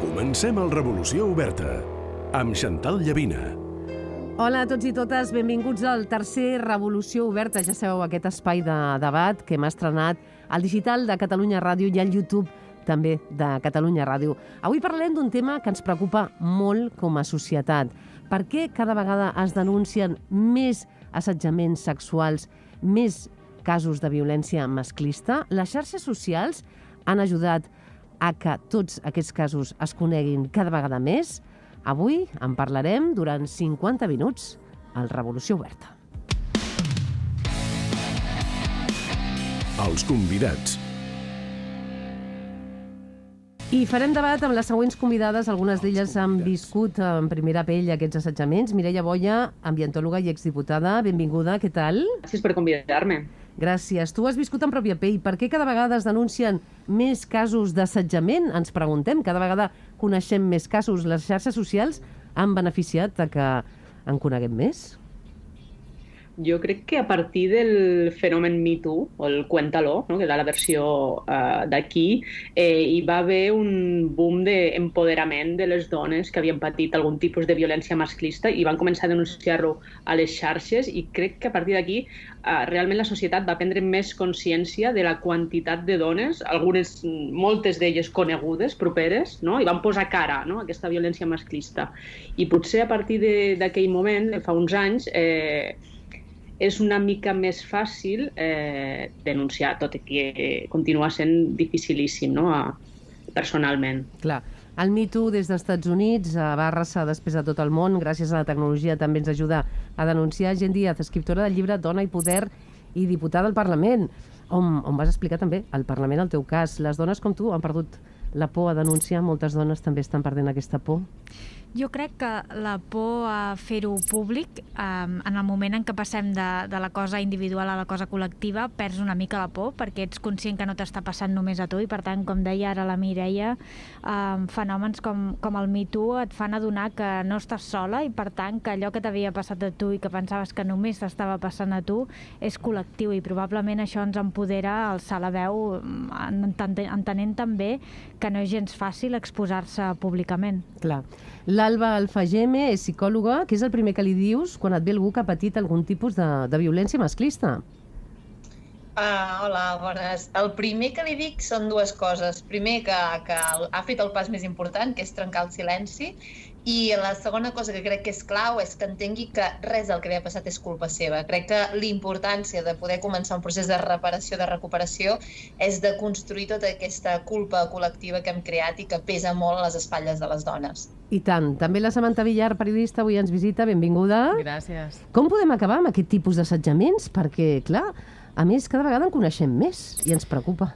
Comencem el Revolució Oberta, amb Xantal Llavina. Hola a tots i totes, benvinguts al tercer Revolució Oberta. Ja sabeu, aquest espai de debat que hem estrenat al digital de Catalunya Ràdio i al YouTube també de Catalunya Ràdio. Avui parlarem d'un tema que ens preocupa molt com a societat. Per què cada vegada es denuncien més assetjaments sexuals, més casos de violència masclista? Les xarxes socials han ajudat a que tots aquests casos es coneguin cada vegada més? Avui en parlarem durant 50 minuts al Revolució Oberta. Els convidats. I farem debat amb les següents convidades. Algunes d'elles han viscut en primera pell aquests assetjaments. Mireia Boya, ambientòloga i exdiputada, benvinguda, què tal? Gràcies per convidar-me. Gràcies. Tu has viscut en pròpia pell. Per què cada vegada es denuncien més casos d'assetjament? Ens preguntem. Cada vegada coneixem més casos. Les xarxes socials han beneficiat de que en coneguem més? Jo crec que a partir del fenomen Me Too, o el Cuéntalo, no? Que era la versió d'aquí, hi va haver un boom d'empoderament de les dones que havien patit algun tipus de violència masclista i van començar a denunciar-ho a les xarxes, i crec que a partir d'aquí realment la societat va prendre més consciència de la quantitat de dones, moltes d'elles conegudes, properes, no? I van posar cara, no? A aquesta violència masclista. I potser a partir d'aquell moment, fa uns anys, és una mica més fàcil denunciar, tot i que continua sent dificilíssim, no? Personalment. Clar. El Me Too des dels Estats Units va arrasar després a tot el món. Gràcies a la tecnologia també ens ajuda a denunciar. Gent Díaz, escriptora del llibre Dona i Poder i diputada al Parlament, on vas explicar també al Parlament el teu cas. Les dones com tu han perdut la por a denunciar. Moltes dones també estan perdent aquesta por. Jo crec que la por a fer-ho públic, en el moment en què passem de la cosa individual a la cosa col·lectiva, perds una mica la por, perquè ets conscient que no t'està passant només a tu, i per tant, com deia ara la Mireia, fenòmens com el Me Too et fan adonar que no estàs sola, i per tant que allò que t'havia passat a tu i que pensaves que només t'estava passant a tu és col·lectiu, i probablement això ens empodera a alçar la veu, entenent també que no és gens fàcil exposar-se públicament. Clar. L'Alba Alfageme és psicòloga. Què és el primer que li dius quan et ve algú que ha patit algun tipus de violència masclista? Hola, bones. El primer que li dic són dues coses. Primer, que ha fet el pas més important, que és trencar el silenci, i la segona cosa que crec que és clau és que entengui que res del que li ha passat és culpa seva. Crec que l'importància de poder començar un procés de reparació, de recuperació, és de construir tota aquesta culpa col·lectiva que hem creat i que pesa molt a les espatlles de les dones. I tant. També la Samantha Villar, periodista, avui ens visita. Benvinguda. Gràcies. Com podem acabar amb aquest tipus d'assetjaments? Perquè, clar, a més, cada vegada en coneixem més i ens preocupa.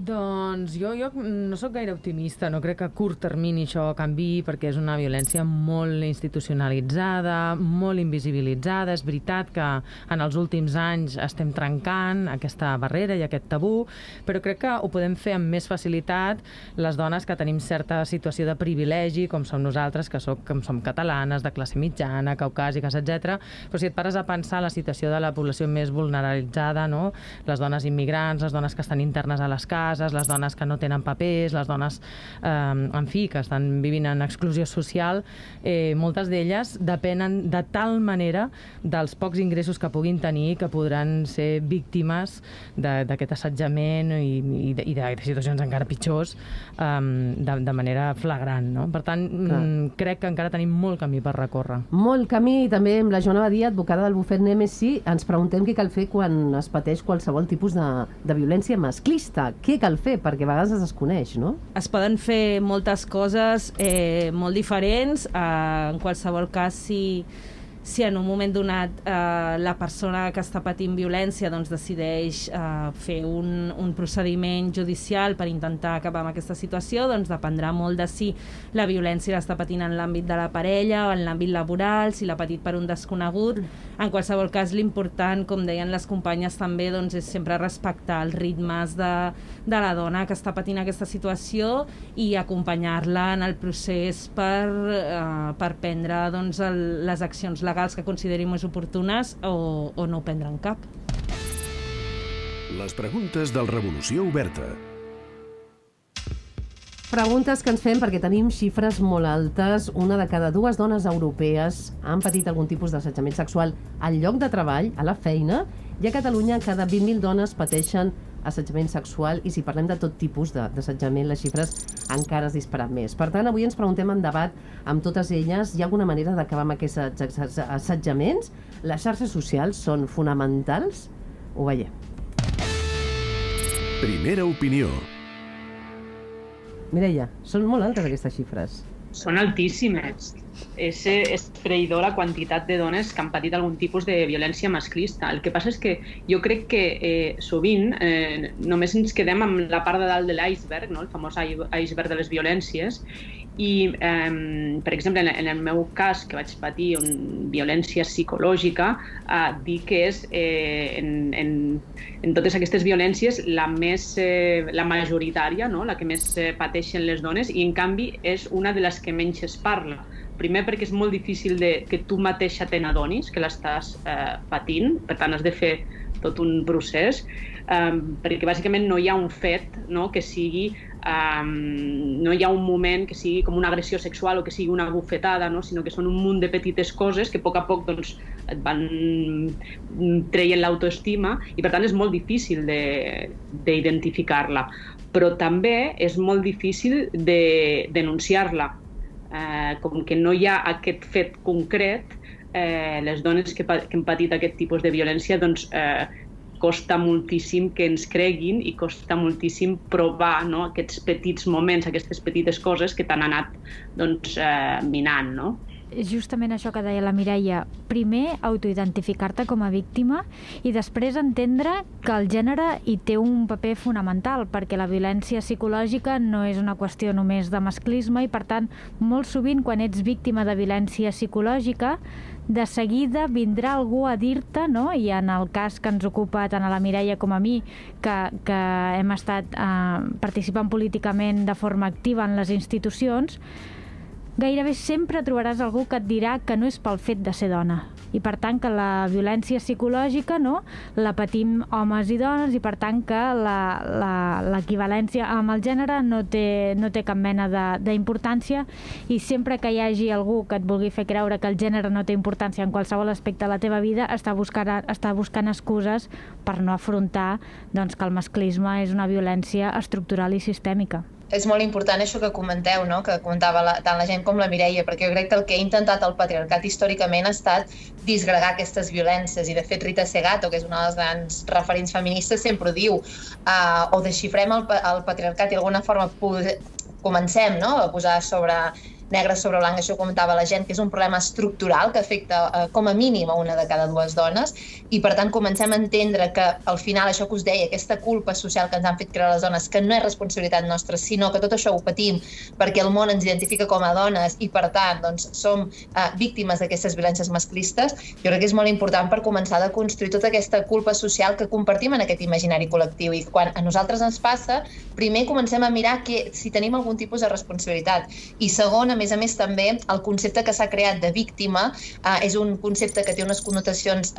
Doncs jo no sóc gaire optimista, no crec que a curt termini això canviï, perquè és una violència molt institucionalitzada, molt invisibilitzada. És veritat que en els últims anys estem trencant aquesta barrera i aquest tabú, però crec que ho podem fer amb més facilitat les dones que tenim certa situació de privilegi, com som nosaltres, que som catalanes, de classe mitjana, caucàsiques, etc. Però si et pares a pensar la situació de la població més vulnerabilitzada, no? Les dones immigrants, les dones que estan internes a les cases, les dones que no tenen papers, les dones, en fi, que estan vivint en exclusió social, moltes d'elles depenen de tal manera dels pocs ingressos que puguin tenir que podran ser víctimes d'aquest assetjament i de situacions encara pitjors de manera flagrant, no? Per tant, crec que encara tenim molt camí per recórrer. Molt camí, i també amb la Joana Badia, advocada del bufet Nèmesi, ens preguntem què cal fer quan es pateix qualsevol tipus de violència masclista. Què cal fer? Perquè a vegades es desconeix, no? Es poden fer moltes coses molt diferents. En qualsevol cas, si en un moment donat la persona que està patint violència decideix fer un procediment judicial per intentar acabar amb aquesta situació, doncs dependrà molt de si la violència l'està patint en l'àmbit de la parella o en l'àmbit laboral, si l'ha patit per un desconegut. En qualsevol cas, l'important, com deien les companyes també, és sempre respectar els ritmes de la dona que està patint aquesta situació i acompanyar-la en el procés per prendre les accions legals que consideri més oportunes o no prendre'n cap. Les preguntes del Revolució Oberta. Preguntes que ens fem perquè tenim xifres molt altes. Una de cada 2 dones europees han patit algun tipus d'assetjament sexual al lloc de treball, a la feina, i a Catalunya cada 20.000 dones pateixen assetjament sexual, i si parlem de tot tipus d'assetjament, les xifres encara es disparen més. Per tant, avui ens preguntem en debat amb totes elles, hi ha alguna manera d'acabar amb aquests assetjaments? Les xarxes socials són fonamentals? Ho veiem. Primera opinió. Mireia, són molt altes aquestes xifres. Són altíssimes. És esfereïdor la quantitat de dones que han patit algun tipus de violència masclista. El que passa és que jo crec que sovint només ens quedem amb la part de dalt de l'iceberg, no? El famós iceberg de les violències, i, per exemple, en el meu cas, que vaig patir violència psicològica, dir que és, en totes aquestes violències, la majoritària, no? La que més pateixen les dones, i en canvi és una de les que menys es parla. Primer perquè és molt difícil que tu mateixa te n'adonis que l'estàs patint, per tant has de fer tot un procés, perquè bàsicament no hi ha un fet, no? Que sigui, no hi ha un moment que sigui com una agressió sexual o que sigui una bufetada, no? Sinó que són un munt de petites coses que a poc doncs, et van treient l'autoestima, i per tant és molt difícil d'identificar-la. Però també és molt difícil de denunciar-la. Com que no hi ha aquest fet concret, les dones que han patit aquest tipus de violència, doncs costa moltíssim que ens creguin i costa moltíssim provar, no? Aquests petits moments, aquestes petites coses que t'han anat minant, no? Justament això que deia la Mireia, primer autoidentificar-te com a víctima i després entendre que el gènere hi té un paper fonamental, perquè la violència psicològica no és una qüestió només de masclisme, i per tant, molt sovint quan ets víctima de violència psicològica, de seguida vindrà algú a dir-te, no? I en el cas que ens ocupa tant a la Mireia com a mi, que hem estat participant políticament de forma activa en les institucions, gairebé sempre trobaràs algú que et dirà que no és pel fet de ser dona, i per tant que la violència psicològica, no, la patim homes i dones, i per tant que l'equivalència amb el gènere no té cap mena d'importància, i sempre que hi hagi algú que et vulgui fer creure que el gènere no té importància en qualsevol aspecte de la teva vida, està buscant excuses per no afrontar doncs, que el masclisme és una violència estructural i sistèmica. És molt important això que comenteu, no? Que comentava tant la gent com la Mireia, perquè jo crec que el que ha intentat el patriarcat històricament ha estat disgregar aquestes violències, i de fet Rita Segato, que és una de les grans referents feministes, sempre ho diu, o desxifrem el patriarcat i d'alguna forma comencem, no? A posar negre sobre blanc, això comentava la gent, que és un problema estructural que afecta com a mínim a una de cada 2 dones, i per tant comencem a entendre que al final això que us deia, aquesta culpa social que ens han fet crear les dones, que no és responsabilitat nostra, sinó que tot això ho patim perquè el món ens identifica com a dones i per tant doncs, som víctimes d'aquestes violències masclistes, jo crec que és molt important per començar a construir tota aquesta culpa social que compartim en aquest imaginari col·lectiu, i quan a nosaltres ens passa, primer comencem a mirar si tenim algun tipus de responsabilitat, i segon, a més també el concepte que s'ha creat de víctima és un concepte que té unes connotacions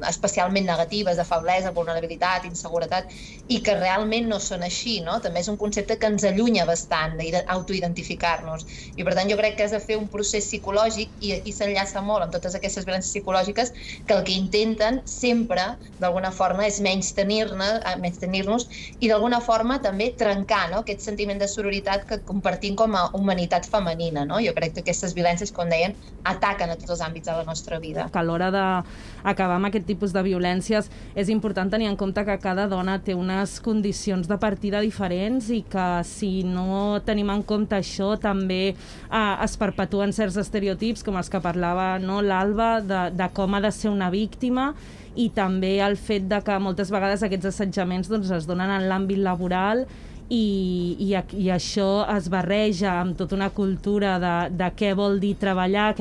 especialment negatives, de feblesa, vulnerabilitat, inseguretat, i que realment no són així, no? També és un concepte que ens allunya bastant d'autoidentificar-nos, i per tant jo crec que has de fer un procés psicològic, i aquí s'enllaça molt amb totes aquestes violències psicològiques, que el que intenten sempre d'alguna forma és menystenir-nos i d'alguna forma també trencar, no? Aquest sentiment de sororitat que compartim com a humanitat femenina, no? Jo crec que aquestes violències, com deien, ataquen a tots els àmbits de la nostra vida. Que a l'hora d'acabar amb aquest tipus de violències és important tenir en compte que cada dona té unes condicions de partida diferents, i que si no tenim en compte això també es perpetuen certs estereotips com els que parlava, no, l'Alba, de com ha de ser una víctima, i també el fet de que moltes vegades aquests assetjaments doncs, es donen en l'àmbit laboral, i això es barreja amb tota una cultura de què vol dir treballar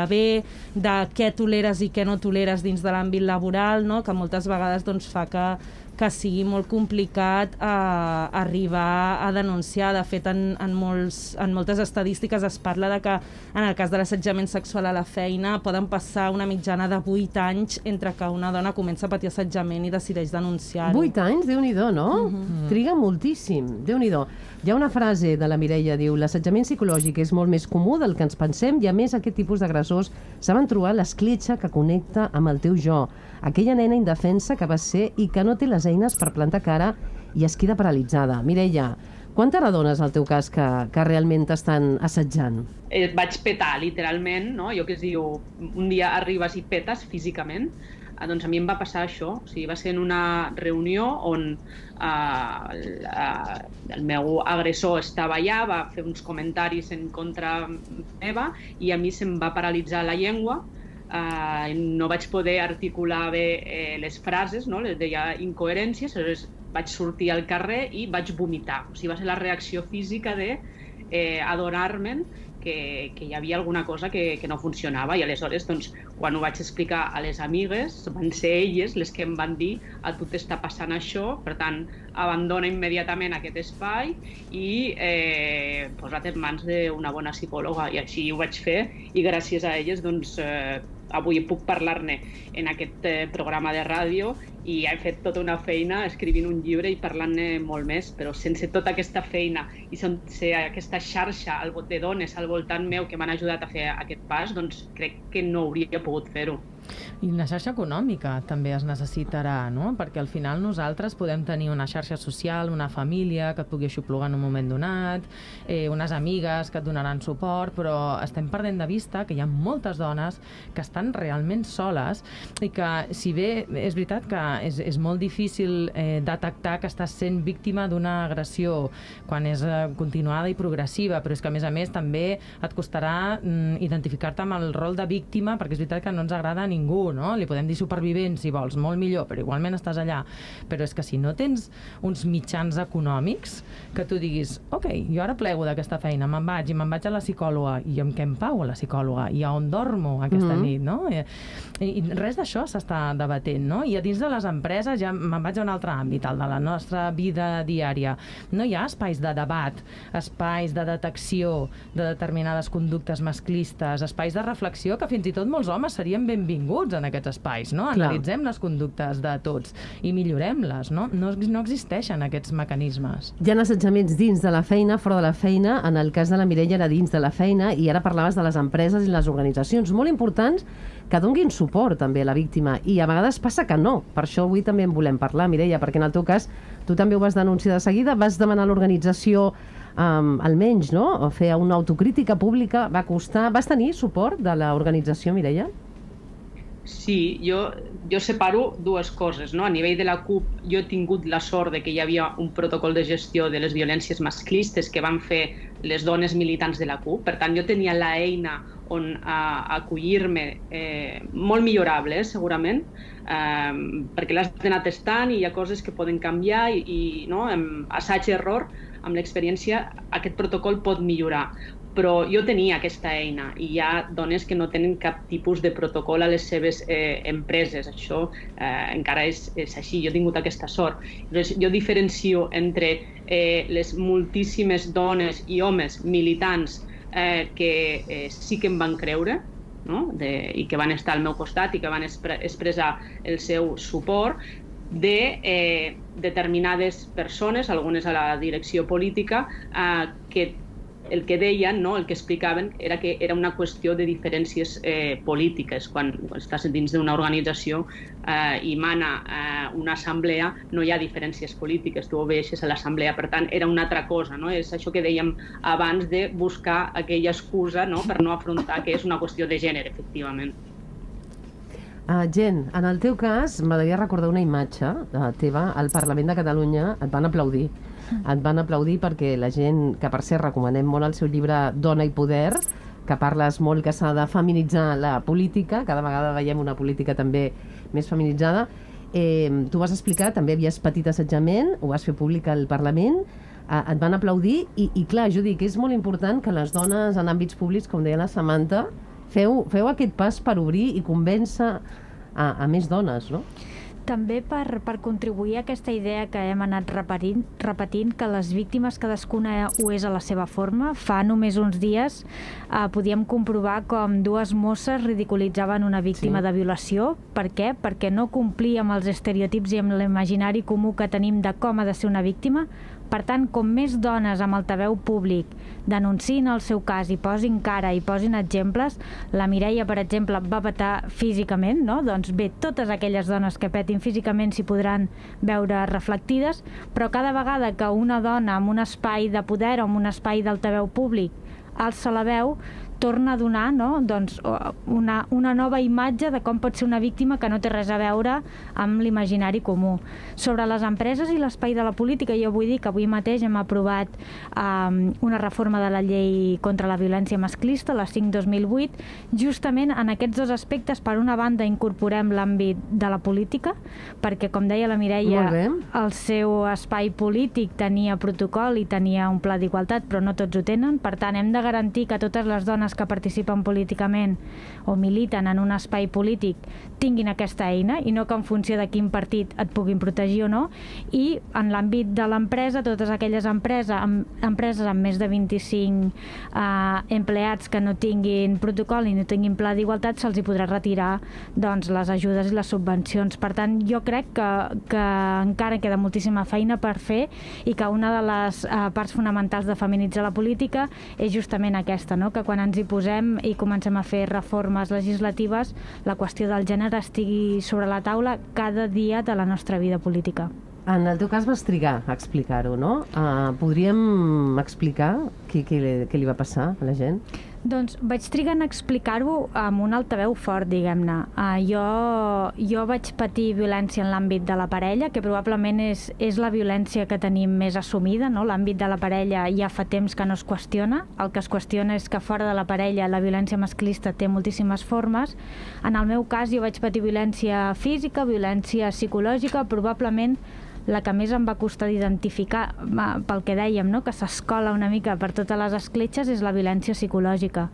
bé, de què toleres i què no toleres dins de l'àmbit laboral, no? Que moltes vegades doncs, fa que sigui molt complicat arribar a denunciar. De fet, en moltes estadístiques es parla de que en el cas de l'assetjament sexual a la feina poden passar una mitjana de 8 anys entre que una dona comença a patir assetjament i decideix denunciar-ho. 8 anys? Déu-n'hi-do, no? Triga moltíssim, Déu-n'hi-do. Hi ha una frase de la Mireia, diu: l'assetjament psicològic és molt més comú del que ens pensem i, a més, aquest tipus d'agressors saben trobar l'escletxa que connecta amb el teu jo, aquella nena indefensa que vas ser i que no té les eines per plantar cara i es queda paralitzada. Mireia, quantes dones, al teu cas, que realment t'estan assetjant? Vaig petar, literalment, no? Jo que es diu, un dia arribes i petes físicament. Doncs a mi em va passar això. O sigui, va ser en una reunió on el meu agressor estava allà, va fer uns comentaris en contra meva i a mi se'm va paralitzar la llengua. No vaig poder articular bé les frases, no? Les deia incoherències, aleshores vaig sortir al carrer i vaig vomitar. O sigui, va ser la reacció física d'adonar-me'n que hi havia alguna cosa que no funcionava, i aleshores, doncs, quan ho vaig explicar a les amigues, van ser elles les que em van dir: a tu t'està passant això, per tant, abandona immediatament aquest espai i posa't en mans d'una bona psicòloga. I així ho vaig fer, i gràcies a elles, doncs, avui puc parlar-ne en aquest programa de ràdio, i he fet tota una feina escrivint un llibre i parlant-ne molt més, però sense tota aquesta feina i sense aquesta xarxa de dones al voltant meu que m'han ajudat a fer aquest pas, doncs crec que no hauria pogut fer-ho. I una xarxa econòmica també es necessitarà, no? Perquè al final nosaltres podem tenir una xarxa social, una família que et pugui aixoplugar en un moment donat, unes amigues que et donaran suport, però estem perdent de vista que hi ha moltes dones que estan realment soles i que, si bé és veritat que és molt difícil detectar que estàs sent víctima d'una agressió quan és continuada i progressiva, però és que a més també et costarà identificar-te amb el rol de víctima, perquè és veritat que no ens agrada a ningú, no? Li podem dir supervivent si vols, molt millor, però igualment estàs allà. Però és que si no tens uns mitjans econòmics que tu diguis: ok, jo ara plego d'aquesta feina, me'n vaig a la psicòloga, i amb què em pago a la psicòloga, i a on dormo aquesta nit, no? I res d'això s'està debatent, no? I a dins de les empreses, ja me'n vaig a un altre àmbit, el de la nostra vida diària, no hi ha espais de debat, espais de detecció de determinades conductes masclistes, espais de reflexió que fins i tot molts homes serien benvinguts en aquests espais, no? Analitzem les conductes de tots i millorem-les, no? No existeixen aquests mecanismes. Hi ha assetjaments dins de la feina, fora de la feina. En el cas de la Mireia era dins de la feina, i ara parlaves de les empreses i les organitzacions molt importants que donguin suport també a la víctima, i a vegades passa que no. Per això avui també en volem parlar, Mireia, perquè en el teu cas tu també ho vas denunciar de seguida, vas demanar a l'organització almenys, no?, fer una autocrítica pública. Va costar. Vas tenir suport de l'organització, Mireia? Sí, jo separo dues coses, no? A nivell de la CUP, jo he tingut la sort de que hi havia un protocol de gestió de les violències masclistes que van fer les dones militants de la CUP. Per tant, jo tenia l'eina on acollir-me, molt millorable, segurament, perquè l'has d'anar testant i hi ha coses que poden canviar i no? Assaig-error, amb l'experiència, aquest protocol pot millorar. Però jo tenia aquesta eina, i hi ha dones que no tenen cap tipus de protocol a les seves empreses. Això encara és així, jo he tingut aquesta sort. Jo diferencio entre les moltíssimes dones i homes militants que sí que em van creure, no? I que van estar al meu costat i que van expressar el seu suport, de determinades persones, algunes a la direcció política, que el que deien, no, el que explicaven, era que era una qüestió de diferències polítiques. Quan estàs dins d'una organització i mana una assemblea, no hi ha diferències polítiques, tu obeixes a l'assemblea. Per tant, era una altra cosa, no? És això que dèiem abans de buscar aquella excusa, no?, per no afrontar que és una qüestió de gènere, efectivament. Jen, en el teu cas, m'agradaria recordar una imatge teva al Parlament de Catalunya. Et van aplaudir. Et van aplaudir perquè la gent, que per cert recomanem molt el seu llibre Dona i Poder, que parles molt que s'ha de feminitzar la política, cada vegada veiem una política també més feminitzada. Tu vas explicar, també havies patit assetjament, ho vas fer públic al Parlament, et van aplaudir i clar, jo dic que és molt important que les dones en àmbits públics, com deia la Samantha, feu aquest pas per obrir i convèncer a més dones, no? També per contribuir a aquesta idea que hem anat repetint que les víctimes cadascuna ho és a la seva forma. Fa només uns dies podíem comprovar com dues mosses ridiculitzaven una víctima de violació. Per què? Perquè no complia amb els estereotips i amb l'imaginari comú que tenim de com ha de ser una víctima. Per tant, com més dones amb altaveu públic denunciïn el seu cas i posin cara i posin exemples, la Mireia, per exemple, va petar físicament, no? Doncs bé, totes aquelles dones que petin físicament s'hi podran veure reflectides, però cada vegada que una dona amb un espai de poder o amb un espai d'altaveu públic alça la veu, torna a donar, no? Doncs una nova imatge de com pot ser una víctima que no té res a veure amb l'imaginari comú. Sobre les empreses i l'espai de la política, jo vull dir que avui mateix hem aprovat una reforma de la llei contra la violència masclista, la 5/2008, justament en aquests dos aspectes. Per una banda, incorporem l'àmbit de la política, perquè, com deia la Mireia, el seu espai polític tenia protocol i tenia un pla d'igualtat, però no tots ho tenen. Per tant, hem de garantir que totes les dones que participen políticament o militen en un espai polític tinguin aquesta eina i no que en funció de quin partit et puguin protegir o no. I en l'àmbit de l'empresa, totes aquelles empreses amb més de 25 empleats que no tinguin protocol i no tinguin pla d'igualtat, se'ls hi podrà retirar doncs, les ajudes i les subvencions. Per tant, jo crec que encara queda moltíssima feina per fer i que una de les parts fonamentals de feminitzar la política és justament aquesta, no? Que quan ens hi posem i comencem a fer reformes legislatives, la qüestió del gènere estigui sobre la taula cada dia de la nostra vida política. En el teu cas vas trigar a explicar-ho, no? Podríem explicar què li va passar a la gent? Doncs vaig trigar en explicar-ho amb un altaveu fort, diguem-ne. Jo vaig patir violència en l'àmbit de la parella, que probablement és la violència que tenim més assumida, no? L'àmbit de la parella ja fa temps que no es qüestiona. El que es qüestiona és que fora de la parella la violència masclista té moltíssimes formes. En el meu cas jo vaig patir violència física, violència psicològica, probablement la que més em va costar d'identificar, pel que dèiem, no? Que s'escola una mica per totes les escletxes, és la violència psicològica.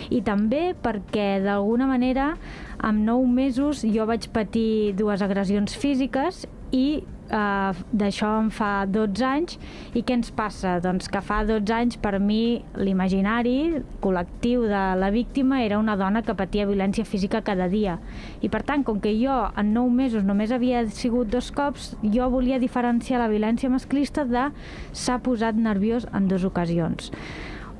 I també perquè, d'alguna manera, amb 9 mesos jo vaig patir 2 agressions físiques i d'això en fa 12 anys. I què ens passa? Doncs que fa 12 anys per mi l'imaginari col·lectiu de la víctima era una dona que patia violència física cada dia. I per tant, com que jo en 9 mesos només havia sigut 2 cops, jo volia diferenciar la violència masclista de s'ha posat nerviós en 2 ocasions.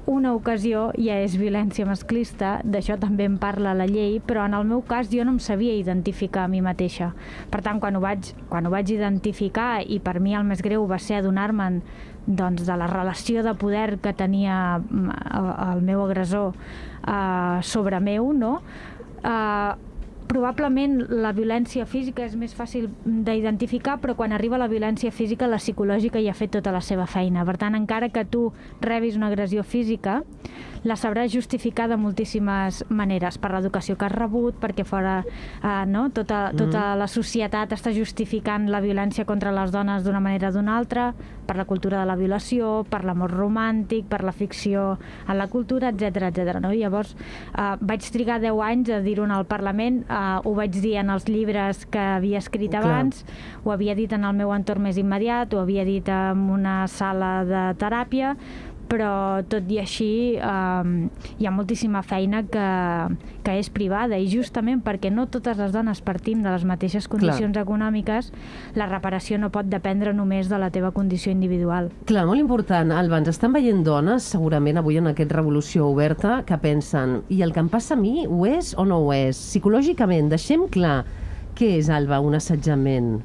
Una ocasió ja és violència masclista, d'això també en parla la llei, però en el meu cas jo no em sabia identificar a mi mateixa. Per tant, quan ho vaig identificar, i per mi el més greu va ser adonar-me'n doncs, de la relació de poder que tenia el meu agressor sobre meu, no? Probablement la violència física és més fàcil d'identificar, però quan arriba la violència física, la psicològica ja ha fet tota la seva feina. Per tant, encara que tu rebis una agressió física, la sabràs justificar de moltíssimes maneres, per l'educació que has rebut, perquè fora tota la societat està justificant la violència contra les dones d'una manera o d'una altra, per la cultura de la violació, per l'amor romàntic, per la ficció en la cultura, etc. No? Llavors, vaig trigar 10 anys a dir-ho al Parlament, ho vaig dir en els llibres que havia escrit abans, ho havia dit en el meu entorn més immediat, ho havia dit en una sala de teràpia, però tot i així hi ha moltíssima feina que és privada, i justament perquè no totes les dones partim de les mateixes condicions econòmiques, la reparació no pot dependre només de la teva condició individual. Clar, molt important. Alba, ens estan veient dones, segurament avui en aquest Revolució Oberta, que pensen, i el que em passa a mi ho és o no ho és? Psicològicament, deixem clar què és, Alba, un assetjament.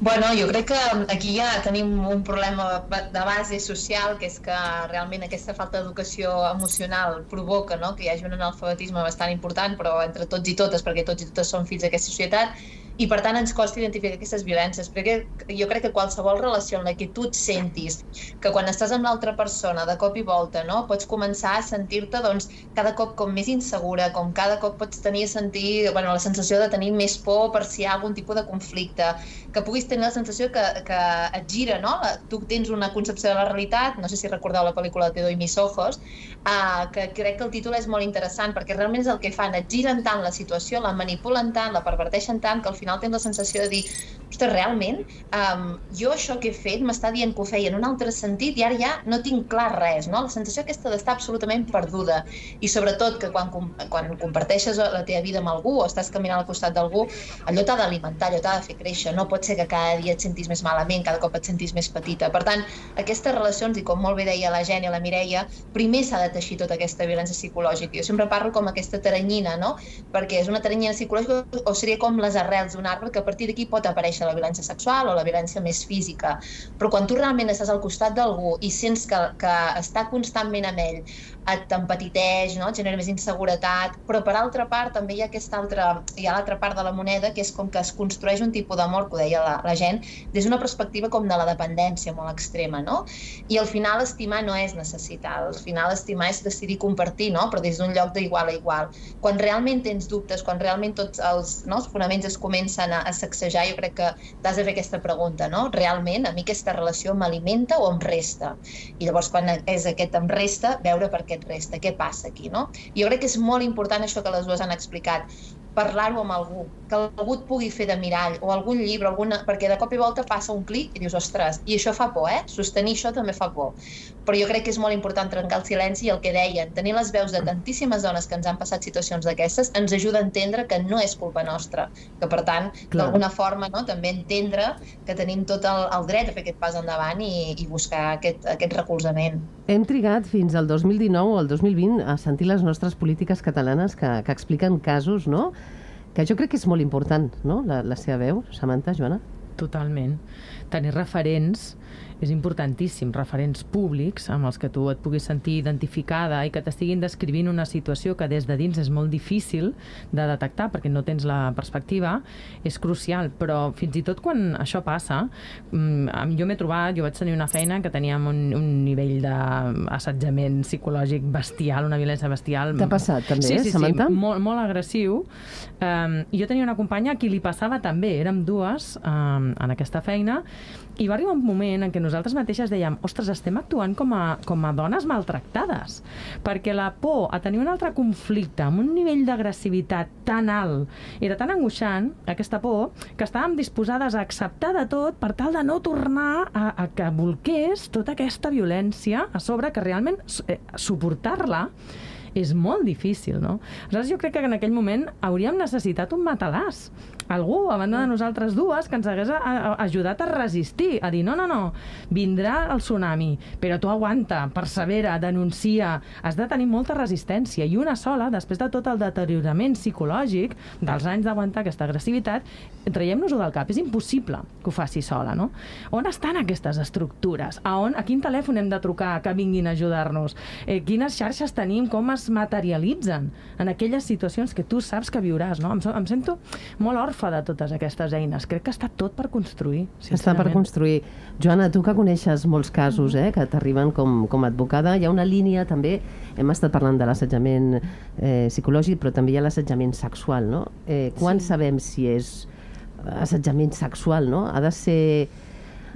Bueno, jo crec que aquí ja tenim un problema de base social, que és que realment aquesta falta d'educació emocional provoca, no?, que hi hagi un analfabetisme bastant important, però entre tots i totes, perquè tots i totes som fills d'aquesta societat, i per tant ens costa identificar aquestes violències, perquè jo crec que qualsevol relació en la que tu et sentis que quan estàs amb l'altra persona de cop i volta, no, pots començar a sentir-te doncs, cada cop com més insegura, com cada cop pots tenir la sensació de tenir més por per si hi ha algun tipus de conflicte, que puguis tenir la sensació que et gira, no? Tu tens una concepció de la realitat, no sé si recordeu la pel·lícula Te doy mis ojos, que crec que el títol és molt interessant, perquè realment és el que fan, et giren tant la situació, la manipulen tant, la perverteixen tant, que al final final tens la sensació de dir ostres, realment, jo això que he fet m'està dient que ho feia en un altre sentit i ara ja no tinc clar res, no? La sensació aquesta d'estar absolutament perduda i sobretot que quan comparteixes la teva vida amb algú o estàs caminant al costat d'algú, allò t'ha d'alimentar, allò t'ha de fer créixer, no pot ser que cada dia et sentis més malament, cada cop et sentis més petita. Per tant, aquestes relacions, i com molt bé deia la Jen i la Mireia, primer s'ha de teixir tota aquesta violència psicològica. Jo sempre parlo com aquesta teranyina, no? Perquè és una teranyina psicològica o seria com les arrels d'un arbre que a partir d'aquí pot aparèixer la violència sexual o la violència més física. Però quan tu realment estàs al costat d'algú i sents que està constantment amb ell, et empetiteix, no? Et genera més inseguretat, però per altra part també hi ha l'altra part de la moneda, que és com que es construeix un tipus d'amor, que ho deia la gent, des d'una perspectiva com de la dependència molt extrema, no? I al final estimar no és necessitar, al final estimar és decidir compartir, no? Però des d'un lloc d'igual a igual. Quan realment tens dubtes, quan realment tots els fonaments es comencen a sacsejar, jo crec que t'has de fer aquesta pregunta, no? Realment, a mi aquesta relació m'alimenta o em resta? I llavors, quan és aquest em resta, veure per què et resta, què passa aquí, no? I jo crec que és molt important això que les dues han explicat, parlar-ho amb algú, que algú et pugui fer de mirall, o algun llibre, perquè de cop i volta passa un clic i dius, ostres, i això fa por, sostenir això també fa por. Però jo crec que és molt important trencar el silenci i el que deien, tenir les veus de tantíssimes dones que ens han passat situacions d'aquestes ens ajuda a entendre que no és culpa nostra, que per tant, d'alguna forma, no, també entendre que tenim tot el dret a fer aquest pas endavant i buscar aquest recolzament. Hem trigat fins al 2019 o al 2020 a sentir les nostres polítiques catalanes que expliquen casos, no?, que jo crec que és molt important, no?, la seva veu. Samantha, Joana? Totalment. Tenir referents és importantíssim, referents públics amb els que tu et puguis sentir identificada i que t'estiguin descrivint una situació que des de dins és molt difícil de detectar perquè no tens la perspectiva, és crucial. Però fins i tot quan això passa, jo m'he trobat, jo vaig tenir una feina que teníem un nivell d'assetjament psicològic bestial, una violència bestial. T'ha passat també, Samantha? Sí, molt agressiu. Jo tenia una companya a qui li passava també, érem dues en aquesta feina, i va arribar un moment en què nosaltres mateixes dèiem, ostres, estem actuant com a dones maltractades, perquè la por a tenir un altre conflicte amb un nivell d'agressivitat tan alt, era tan angoixant, aquesta por, que estàvem disposades a acceptar de tot per tal de no tornar a que volqués tota aquesta violència a sobre, que realment suportar-la és molt difícil, no? Aleshores, jo crec que en aquell moment hauríem necessitat un matalàs. Algú, a banda de nosaltres dues, que ens hagués ajudat a resistir, a dir, no, vindrà el tsunami, però tu aguanta, persevera, denuncia, has de tenir molta resistència, i una sola, després de tot el deteriorament psicològic dels anys d'aguantar aquesta agressivitat, traiem-nos-ho del cap, és impossible que ho faci sola, no? On estan aquestes estructures? A quin telèfon hem de trucar que vinguin a ajudar-nos? Quines xarxes tenim? Com es materialitzen en aquelles situacions que tu saps que viuràs, no? Em sento molt orfe de totes aquestes eines. Crec que està tot per construir, sincerament. Està per construir. Joana, tu que coneixes molts casos que t'arriben com a advocada, hi ha una línia també, hem estat parlant de l'assetjament psicològic, però també hi ha l'assetjament sexual, no? Quan sabem si és assetjament sexual, no? Ha de ser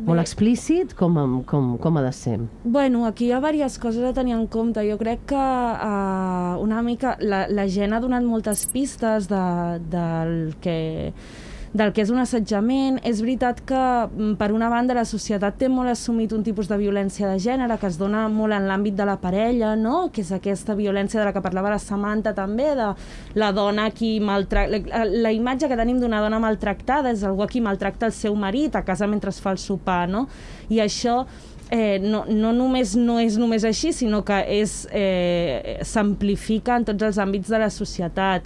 molt explícit? Com ha de ser? Bueno, aquí hi ha diverses coses a tenir en compte. Jo crec que una mica la gent ha donat moltes pistes del que és un assetjament. És veritat que, per una banda, la societat té molt assumit un tipus de violència de gènere que es dona molt en l'àmbit de la parella, no? Que és aquesta violència de la que parlava la Samantha també, de la dona qui maltracta... La imatge que tenim d'una dona maltractada és algú qui maltracta el seu marit a casa mentre es fa el sopar, no? I això no només no és només així, sinó que s'amplifica en tots els àmbits de la societat.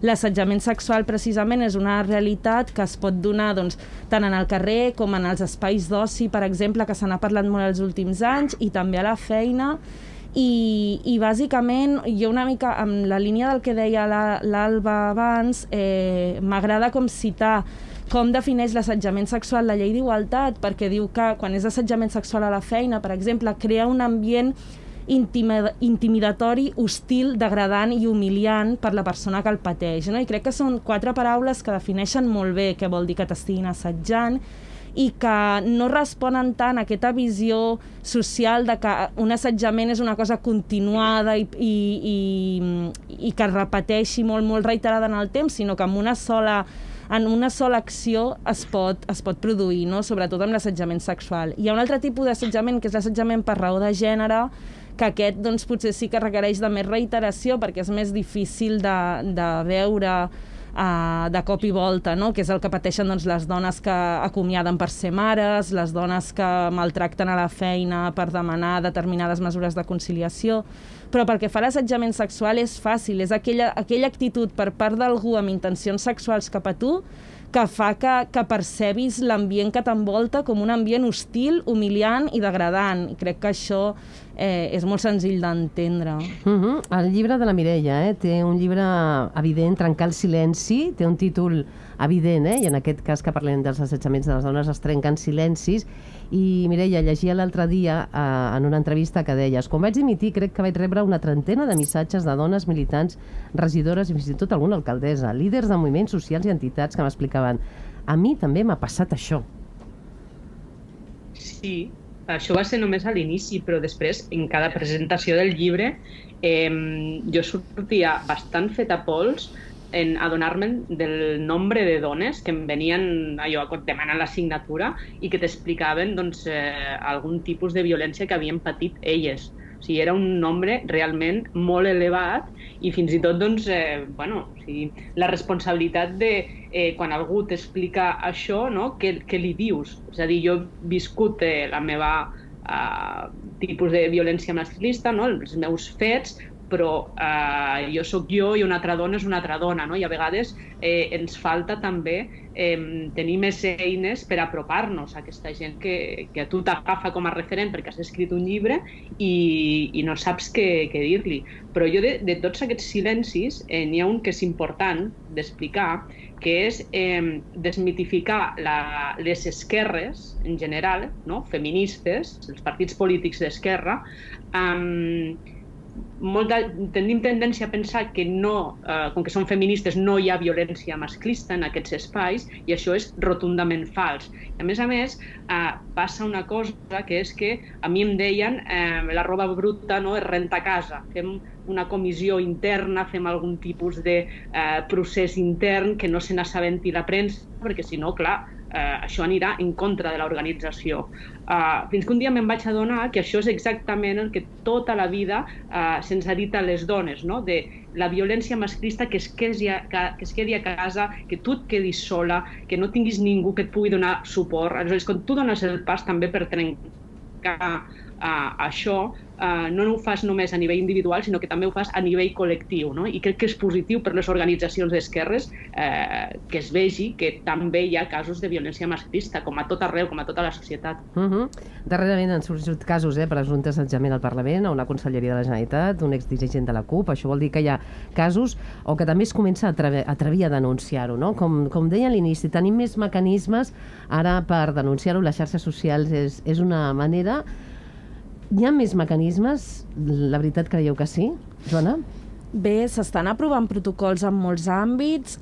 L'assetjament sexual precisament és una realitat que es pot donar tant en el carrer com en els espais d'oci, per exemple, que se n'ha parlat molt els últims anys, i també a la feina. I bàsicament, jo una mica amb la línia del que deia l'Alba abans, m'agrada com citar com defineix l'assetjament sexual la llei d'igualtat, perquè diu que quan és assetjament sexual a la feina, per exemple, crea un ambient intimidatori, hostil, degradant i humiliant per la persona que el pateix, no? I crec que són 4 paraules que defineixen molt bé què vol dir que t'estiguin assetjant i que no responen tant a aquesta visió social de que un assetjament és una cosa continuada i que es repeteixi molt reiterada en el temps, sinó que amb una sola en una sola acció es pot produir, no? Sobretot amb l'assetjament sexual. Hi ha un altre tipus d'assetjament, que és l'assetjament per raó de gènere, que aquest doncs, potser sí que requereix de més reiteració perquè és més difícil de veure de cop i volta, no? Que és el que pateixen doncs, les dones que acomiaden per ser mares, les dones que maltracten a la feina per demanar determinades mesures de conciliació. Però pel que fa a l'assetjament sexual és fàcil, és aquella actitud per part d'algú amb intencions sexuals cap a tu que fa que percebis l'ambient que t'envolta com un ambient hostil, humiliant i degradant. I crec que això és molt senzill d'entendre. El llibre de la Mireia té un llibre evident, Trencar el silenci, té un títol evident, i en aquest cas que parlem dels assetjaments de les dones es trenquen silencis. I Mireia, llegia l'altre dia en una entrevista que deies: quan vaig dimitir crec que vaig rebre una trentena de missatges de dones militants, regidores i fins i tot alguna alcaldessa, líders de moviments socials i entitats que m'explicaven: a mi també m'ha passat això. Sí, això va ser només a l'inici, però després, en cada presentació del llibre, jo sortia bastant feta pols en adonar-me del nombre de dones que em venien demanant la signatura i que t'explicaven algun tipus de violència que havien patit elles. O sigui, era un nombre realment molt elevat i fins i tot la responsabilitat de quan algú t'explica això, no? Què li dius? És a dir, jo he viscut la meva tipus de violència masclista, no? Els meus fets, però jo sóc jo i una altra dona és una altra dona, no? I a vegades ens falta també tenir més eines per apropar-nos a aquesta gent que a tu t'agafa com a referent perquè has escrit un llibre i no saps què dir-li. Però jo de tots aquests silencis n'hi ha un que és important d'explicar, que és desmitificar les esquerres en general, no? Feministes, els partits polítics d'esquerra, tenim tendència a pensar que com que són feministes no hi ha violència masclista en aquests espais, i això és rotundament fals. A més, passa una cosa, que és que a mi em deien la roba bruta no és renta casa, fem una comissió interna, fem algun tipus de procés intern que no se n'assabenti la premsa, perquè si no, clar, això anirà en contra de l'organització. Fins que un dia me'n vaig adonar que això és exactament el que tota la vida se'ns ha dit a les dones, no? De la violència masclista, que es quedi a casa, que tu et quedis sola, que no tinguis ningú que et pugui donar suport. Aleshores, quan tu dones el pas també per trencar això, no ho fas només a nivell individual, sinó que també ho fas a nivell col·lectiu, no? I crec que és positiu per les organitzacions d'esquerres que es vegi que també hi ha casos de violència masclista, com a tot arreu, com a tota la societat. Darrerament han sorgit casos per presumpte assetjament al Parlament, a una conselleria de la Generalitat, un exdirigent de la CUP. Això vol dir que hi ha casos o que també es comença a atrevir a denunciar-ho, no? Com deia a l'inici, tenim més mecanismes ara per denunciar-ho. Les xarxes socials és una manera. Hi ha més mecanismes? La veritat, creieu que sí? Joana? Bé, s'estan aprovant protocols en molts àmbits,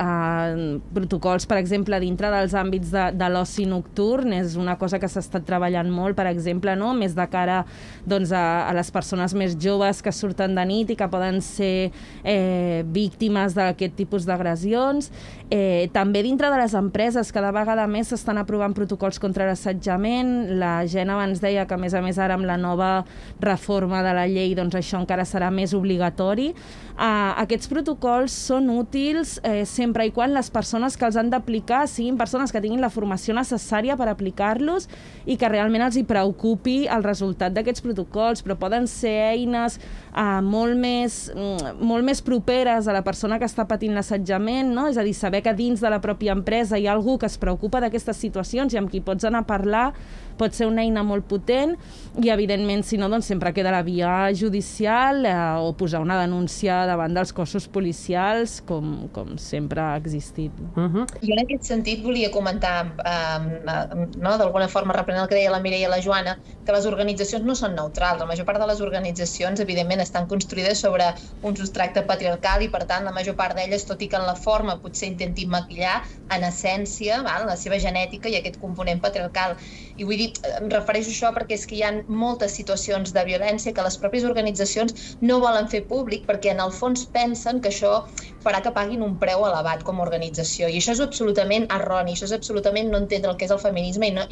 protocols, per exemple, dintre dels àmbits de l'oci nocturn, és una cosa que s'ha estat treballant molt, per exemple, no? Més de cara a les persones més joves que surten de nit i que poden ser víctimes d'aquest tipus d'agressions. També dintre de les empreses, cada vegada més s'estan aprovant protocols contra l'assetjament. La Gent abans deia que, a més ara, amb la nova reforma de la llei, doncs això encara serà més obligatori. Aquests protocols són útils sempre i quan les persones que els han d'aplicar siguin persones que tinguin la formació necessària per aplicar-los i que realment els hi preocupi el resultat d'aquests protocols, però poden ser eines molt més properes a la persona que està patint l'assetjament, no? És a dir, saber que dins de la pròpia empresa hi ha algú que es preocupa d'aquestes situacions i amb qui pots anar a parlar pot ser una eina molt potent i, evidentment, si no, doncs sempre queda la via judicial o posar una denúncia davant dels cossos policials, com sempre ha existit. Jo en aquest sentit volia comentar, d'alguna forma reprenent el que deia la Mireia i la Joana, que les organitzacions no són neutrals. La major part de les organitzacions, evidentment, estan construïdes sobre un substrat patriarcal i, per tant, la major part d'elles, tot i que en la forma potser intentin maquillar, en essència, la seva genètica i aquest component patriarcal. I vull dir em refereixo a això perquè és que hi ha moltes situacions de violència que les pròpies organitzacions no volen fer públic perquè en el fons pensen que això farà que paguin un preu elevat com a organització. I això és absolutament erroni, això és absolutament no entendre el que és el feminisme i no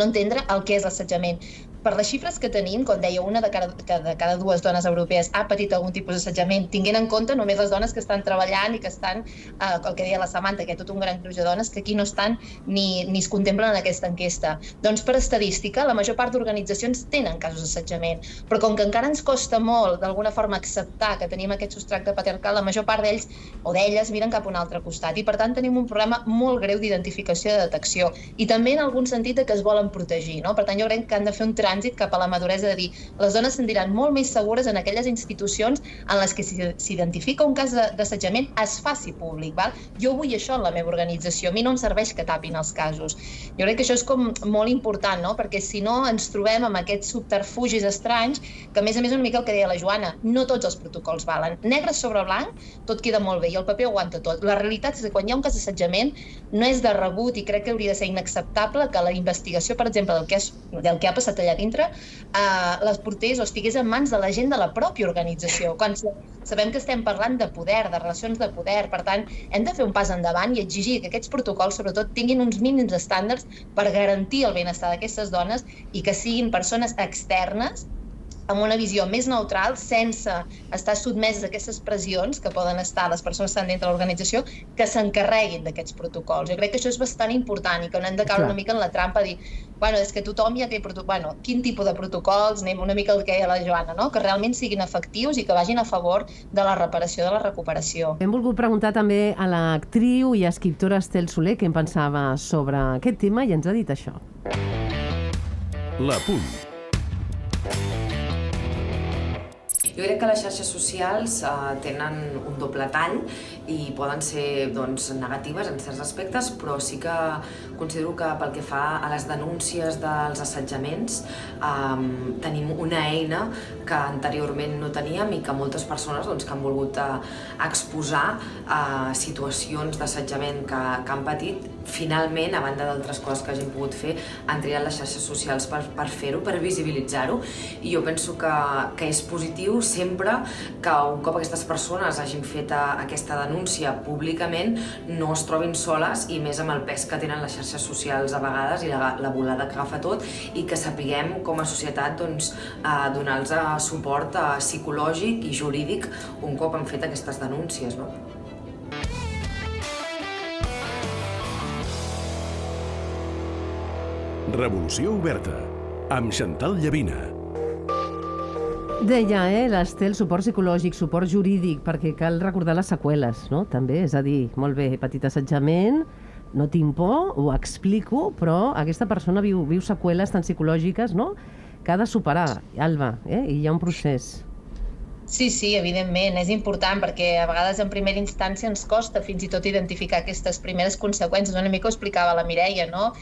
entendre el que és l'assetjament. Per les xifres que tenim, com deia, una de cada dues dones europees ha patit algun tipus d'assetjament, tinguent en compte només les dones que estan treballant i que estan, el que deia la Samantha, que hi ha tot un gran gruix de dones que aquí no estan ni es contemplen en aquesta enquesta. Doncs per estadística, la major part d'organitzacions tenen casos d'assetjament, però com que encara ens costa molt d'alguna forma acceptar que tenim aquest substracte patriarcal, la major part d'ells o d'elles miren cap a un altre costat i per tant tenim un problema molt greu d'identificació i de detecció i també en algun sentit de que es volen protegir, no? Per tant jo crec que han de fer un trànsit cap a la maduresa de dir les dones se'n diran molt més segures en aquelles institucions en les que s'identifica un cas d'assetjament es faci públic, val? Jo vull això en la meva organització, a mi no em serveix que tapin els casos. Jo crec que això és com molt important, no? Perquè si no ens trobem amb aquests subterfugis estranys que a més una mica el que deia la Joana, no tots els protocols valen. Negre sobre blanc tot queda molt bé i el paper aguanta tot. La realitat és que quan hi ha un cas d'assetjament no és de rebut i crec que hauria de ser inacceptable que la investigació, per exemple, del que ha passat allà dintre, les portés o estigués en mans de la gent de la pròpia organització. Quan sabem que estem parlant de poder, de relacions de poder, per tant, hem de fer un pas endavant i exigir que aquests protocols, sobretot, tinguin uns mínims estàndards per garantir el benestar d'aquestes dones i que siguin persones externes amb una visió més neutral, sense estar sotmeses a aquestes pressions que poden estar les persones que estan dintre de l'organització, que s'encarreguin d'aquests protocols. Jo crec que això és bastant important i que no hem de caure una mica en la trampa de dir és que tothom ja té protocols. Quin tipus de protocols? Anem una mica el que deia la Joana, no? Que realment siguin efectius i que vagin a favor de la reparació, de la recuperació. Hem volgut preguntar també a l'actriu i escriptora Estel Soler què en pensava sobre aquest tema i ens ha dit això. L'Apunt. Jo crec que les xarxes socials tenen un doble tall i poden ser negatives en certs aspectes, però sí que considero que pel que fa a les denúncies dels assetjaments tenim una eina que anteriorment no teníem i que moltes persones que han volgut exposar situacions d'assetjament que han patit, finalment, a banda d'altres coses que hagin pogut fer, han triat les xarxes socials per fer-ho, per visibilitzar-ho, i jo penso que és positiu sempre que un cop aquestes persones hagin fet aquesta denúncia públicament no es trobin soles i més amb el pes que tenen les xarxes socials a vegades i la volada que agafa tot i que sapiguem com a societat donar-los suport psicològic i jurídic un cop han fet aquestes denúncies, no? Revolució Oberta, amb Chantal Llavina. Deia, l'Estel, suport psicològic, suport jurídic, perquè cal recordar les seqüeles, no? També, és a dir, molt bé, petit assetjament, no tinc por, ho explico, però aquesta persona viu seqüeles tan psicològiques, no?, que ha de superar, Alba, i hi ha un procés. Sí, evidentment, és important perquè a vegades en primera instància ens costa fins i tot identificar aquestes primeres conseqüències. Una mica ho explicava la Mireia, no?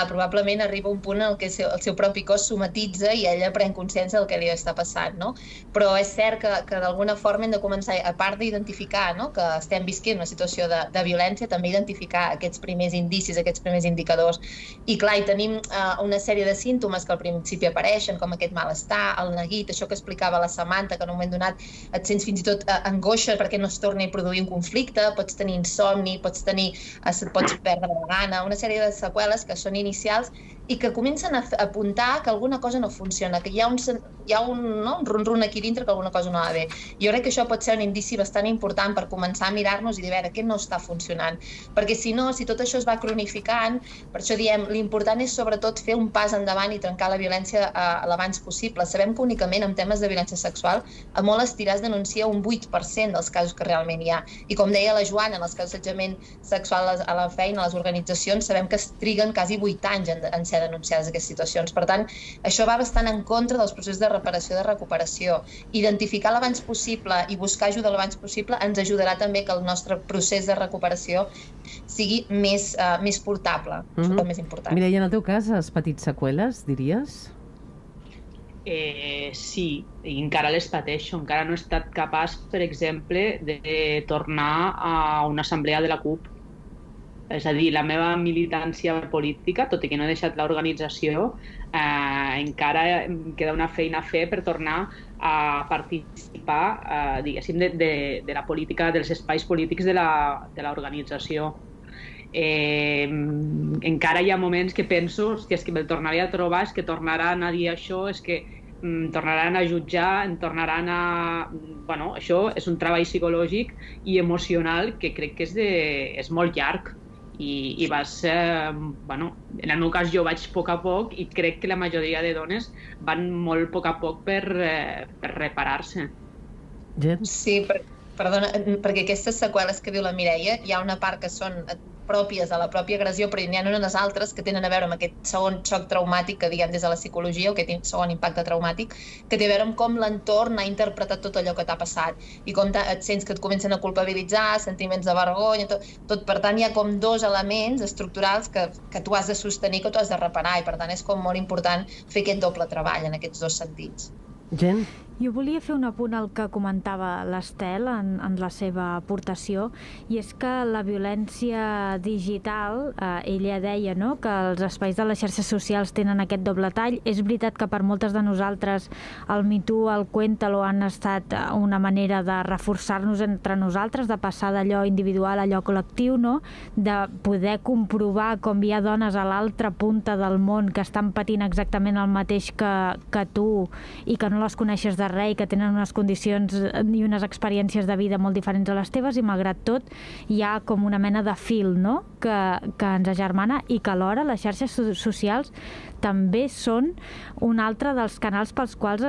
Probablement arriba un punt en què el seu propi cos somatitza i ella pren consciència del que li està passant, no? Però és cert que d'alguna forma hem de començar, a part d'identificar que estem visquent una situació de violència, també identificar aquests primers indicis, aquests primers indicadors. I clar, hi tenim una sèrie de símptomes que al principi apareixen, com aquest malestar, el neguit, això que explicava la Samantha, que en un moment donat et sents fins i tot angoixa perquè no es torni a produir un conflicte, pots tenir insomni, pots perdre la gana, una sèrie de seqüeles que són inicials i que comencen a apuntar que alguna cosa no funciona, que hi ha un rum-rum aquí dintre que alguna cosa no va bé. Jo crec que això pot ser un indici bastant important per començar a mirar-nos i dir, a veure, què no està funcionant. Perquè si no, si tot això es va cronificant, per això diem, l'important és sobretot fer un pas endavant i trencar la violència l'abans possible. Sabem que únicament en temes de violència sexual, a molt estirar es denuncia un 8% dels casos que realment hi ha. I com deia la Joana, en els casos d'assetjament sexual a la feina, a les organitzacions, sabem que es triguen quasi 8 anys en ser denunciades aquestes situacions. Per tant, això va bastant en contra dels processos de reparació i de recuperació. Identificar l'abans possible i buscar ajuda l'abans possible ens ajudarà també que el nostre procés de recuperació sigui més portable. Això és el més important. Mireia, en el teu cas, has patit seqüeles, diries? Sí, i encara les pateixo. Encara no he estat capaç, per exemple, de tornar a una assemblea de la CUP és a dir, la meva militància política, tot i que no he deixat l'organització, encara em queda una feina a fer per tornar a participar, diguéssim, de la política, dels espais polítics de l'organització. Encara hi ha moments que penso que és que me'l tornaré a trobar, és que tornaran a dir això, és que em tornaran a jutjar, em tornaran a... Bueno, això és un treball psicològic i emocional que crec que és molt llarg i vas... Bueno, en el meu cas jo vaig a poc i crec que la majoria de dones van molt a poc per reparar-se. Sí, perdona, perquè aquestes seqüeles que diu la Mireia, hi ha una part que són pròpies de la pròpia agressió, però n'hi ha unes altres que tenen a veure amb aquest segon xoc traumàtic que diguem des de la psicologia, o aquest segon impacte traumàtic, que té a veure amb com l'entorn ha interpretat tot allò que t'ha passat i com et sents que et comencen a culpabilitzar, sentiments de vergonya, tot. Per tant, hi ha com dos elements estructurals que tu has de sostenir, que tu has de reparar, i per tant és com molt important fer aquest doble treball en aquests dos sentits. Jen? Jo volia fer un apunt al que comentava l'Estel en la seva aportació, i és que la violència digital, ella deia, no?, que els espais de les xarxes socials tenen aquest doble tall. És veritat que per moltes de nosaltres el Me Too, el Cuéntalo han estat una manera de reforçar-nos entre nosaltres, de passar d'allò individual a allò col·lectiu, no?, de poder comprovar com hi ha dones a l'altra punta del món que estan patint exactament el mateix que tu i que no les coneixes de res i que tenen unes condicions i unes experiències de vida molt diferents a les teves, i malgrat tot hi ha com una mena de fil, no?, que ens agermana, i que alhora les xarxes socials també són un altre dels canals pels quals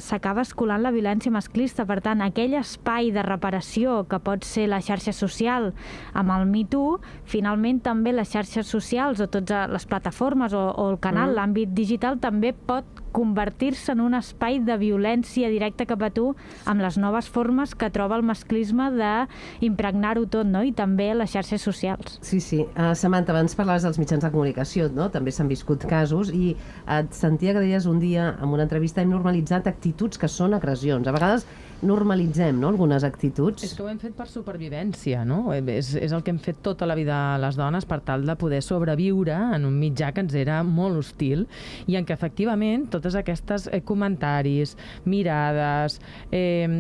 s'acaba escolant la violència masclista. Per tant, aquell espai de reparació que pot ser la xarxa social amb el Me Too, finalment també les xarxes socials o totes les plataformes o el canal, l'àmbit digital, també pot convertir-se en un espai de violència directa cap a tu, amb les noves formes que troba el masclisme d'impregnar-ho tot, no?, i també les xarxes socials. Sí. Samantha, abans parlaves dels mitjans de comunicació, no?, també s'han viscut casos, i et sentia que deies un dia en una entrevista: hem normalitzat actituds que són agressions. A vegades normalitzem, no?, algunes actituds. És que ho hem fet per supervivència, no? És el que hem fet tota la vida les dones per tal de poder sobreviure en un mitjà que ens era molt hostil, i en què efectivament totes aquestes comentaris, mirades,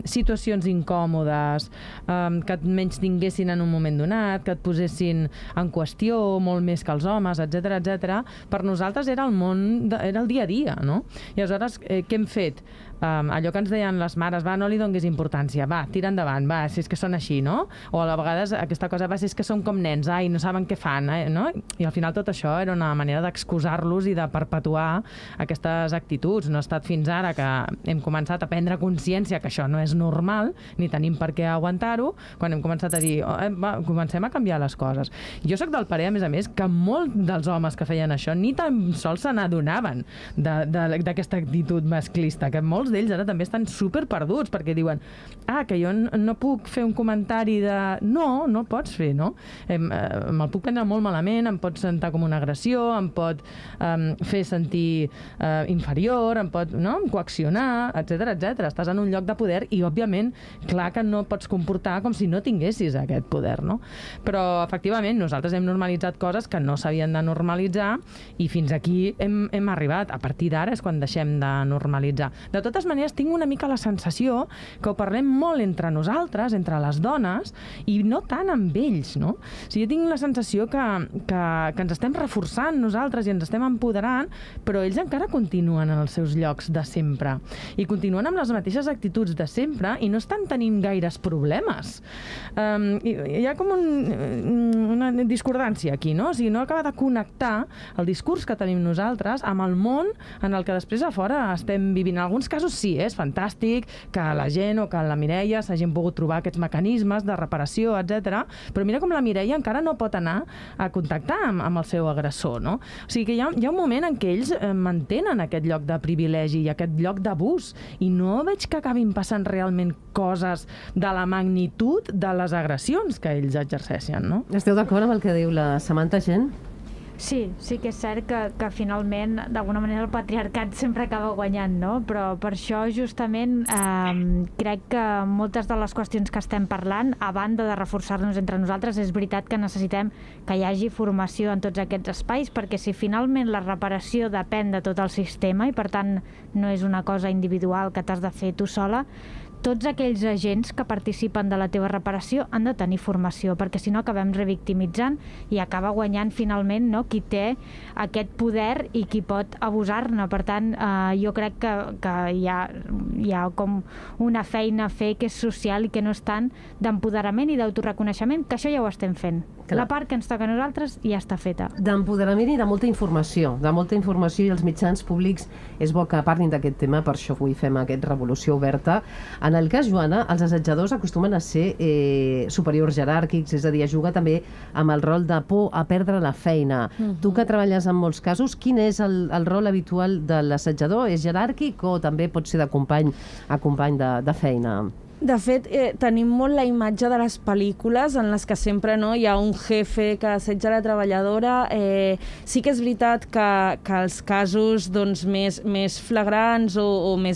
situacions incòmodes, que et menystinguessin en un moment donat, que et posessin en qüestió molt més que els homes, etc., per nosaltres era el món, era el dia a dia, no? I aleshores, què hem fet? Allò que ens deien les mares, no li donguis importància, tira endavant, si és que són així, no? O a vegades aquesta cosa, si és que són com nens, no saben què fan, no? I al final tot això era una manera d'excusar-los i de perpetuar aquestes actituds. No ha estat fins ara que hem començat a prendre consciència que això no és normal, ni tenim per què aguantar-ho, quan hem començat a dir, comencem a canviar les coses. Jo soc del parer, a més, que molts dels homes que feien això ni tan sols se n'adonaven d'aquesta actitud masclista, que molts d'ells ara també estan super perduts, perquè diuen, que jo no puc fer un comentari de... No pots fer, no? Me'l puc prendre molt malament, em pot sentar com una agressió, em pot fer sentir inferior, em pot coaccionar, etc. Estàs en un lloc de poder i, òbviament, clar que no pots comportar com si no tinguessis aquest poder, no? Però, efectivament, nosaltres hem normalitzat coses que no s'havien de normalitzar, i fins aquí hem arribat. A partir d'ara és quan deixem de normalitzar. De totes maneres, tinc una mica la sensació que ho parlem molt entre nosaltres, entre les dones, i no tant amb ells, no? O sigui, jo tinc la sensació que ens estem reforçant nosaltres i ens estem empoderant, però ells encara continuen en els seus llocs de sempre. I continuen amb les mateixes actituds de sempre i no estan tenint gaires problemes. Hi ha com una discordància aquí, no? O sigui, no acaba de connectar el discurs que tenim nosaltres amb el món en el que després a fora estem vivint. En alguns casos sí, és fantàstic que la gent o que la Mireia s'hagin pogut trobar aquests mecanismes de reparació, etc. Però mira com la Mireia encara no pot anar a contactar amb el seu agressor, no? O sigui que hi ha un moment en què ells mantenen aquest lloc de privilegi i aquest lloc d'abús, i no veig que acabin passant realment coses de la magnitud de les agressions que ells exerceixen, no? Esteu d'acord amb el que diu la Samantha, Jen? Sí que és cert que finalment, d'alguna manera, el patriarcat sempre acaba guanyant, no? Però per això, justament, crec que moltes de les qüestions que estem parlant, a banda de reforçar-nos entre nosaltres, és veritat que necessitem que hi hagi formació en tots aquests espais, perquè si finalment la reparació depèn de tot el sistema i, per tant, no és una cosa individual que t'has de fer tu sola, tots aquells agents que participen de la teva reparació han de tenir formació, perquè si no acabem revictimitzant i acaba guanyant finalment, no, qui té aquest poder i qui pot abusar-ne. Per tant, jo crec que hi ha com una feina a fer que és social i que no és tant d'empoderament i d'autoreconeixement, que això ja ho estem fent. Clar. La part que ens toca a nosaltres ja està feta. D'empoderament i de molta informació. I els mitjans públics és bo que parlin d'aquest tema, per això avui fem aquest Revolució Oberta. En el cas, Joana, els assetjadors acostumen a ser superiors jeràrquics, és a dir, a jugar també amb el rol de por a perdre la feina. Tu que treballes en molts casos, quin és el rol habitual de l'assetjador? És jeràrquic o també pot ser de company a company de feina? De fet, tenim molt la imatge de les pel·lícules en les que sempre hi ha un jefe que assetja la treballadora. Sí que és veritat que els casos més flagrants o on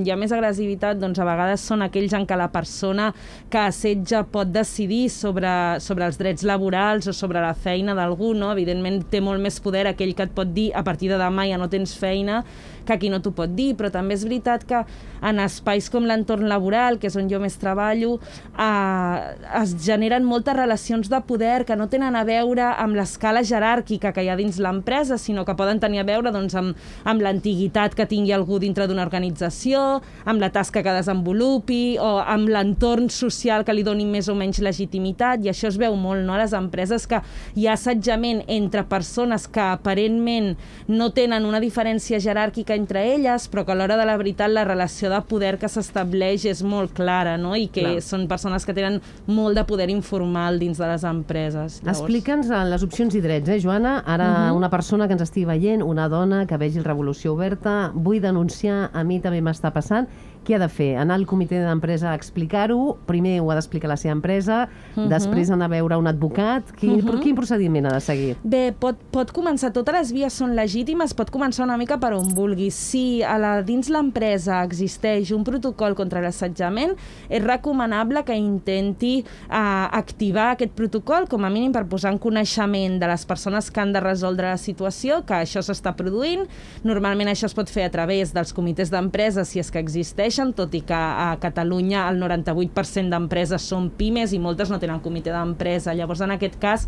hi ha més agressivitat, a vegades són aquells en què la persona que assetja pot decidir sobre els drets laborals o sobre la feina d'algú, no? Evidentment té molt més poder aquell que et pot dir a partir de demà ja no tens feina que qui no t'ho pot dir, però també és veritat que en espais com l'entorn laboral, que és on jo més treballo, es generen moltes relacions de poder que no tenen a veure amb l'escala jeràrquica que hi ha dins l'empresa, sinó que poden tenir a veure amb l'antiguitat que tingui algú dintre d'una organització, amb la tasca que desenvolupi o amb l'entorn social que li doni més o menys legitimitat, i això es veu molt, no? A les empreses que hi ha assetjament entre persones que aparentment no tenen una diferència jeràrquica entre elles, però que a l'hora de la veritat la relació de poder que s'estableix és molt clara, no? I que són persones que tenen molt de poder informal dins de les empreses. Explica'ns les opcions i drets, Joana? Ara una persona que ens estigui veient, una dona que vegi el Revolució Oberta, vull denunciar, a mi també m'està passant. Què ha de fer? Anar al comitè d'empresa a explicar-ho? Primer ho ha d'explicar la seva empresa, després anar a veure un advocat? Quin procediment ha de seguir? Bé, pot començar, totes les vies són legítimes, pot començar una mica per on vulgui. Si dins l'empresa existeix un protocol contra l'assetjament, és recomanable que intenti activar aquest protocol, com a mínim per posar en coneixement de les persones que han de resoldre la situació, que això s'està produint. Normalment això es pot fer a través dels comitès d'empresa, si és que existeix, tot i que a Catalunya el 98% d'empreses són pimes i moltes no tenen comitè d'empresa. Llavors, en aquest cas,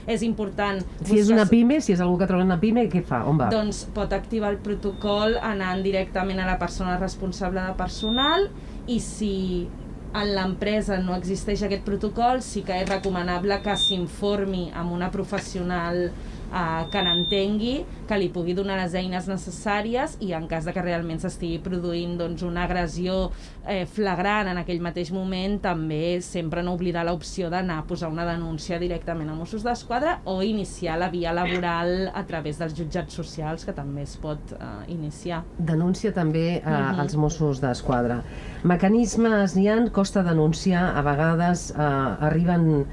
és important... Si és una pime, si és algú que troba una pime, què fa? On va? Doncs pot activar el protocol anant directament a la persona responsable de personal, i si en l'empresa no existeix aquest protocol, sí que és recomanable que s'informi amb una professional que n'entengui, que li pugui donar les eines necessàries, i en cas de que realment s'estigui produint una agressió flagrant en aquell mateix moment, també sempre no oblidar l'opció d'anar a posar una denúncia directament a Mossos d'Esquadra o iniciar la via laboral a través dels jutjats socials, que també es pot iniciar. Denúncia també als Mossos d'Esquadra. Mecanismes n'hi ha, costa denunciar, a vegades arriben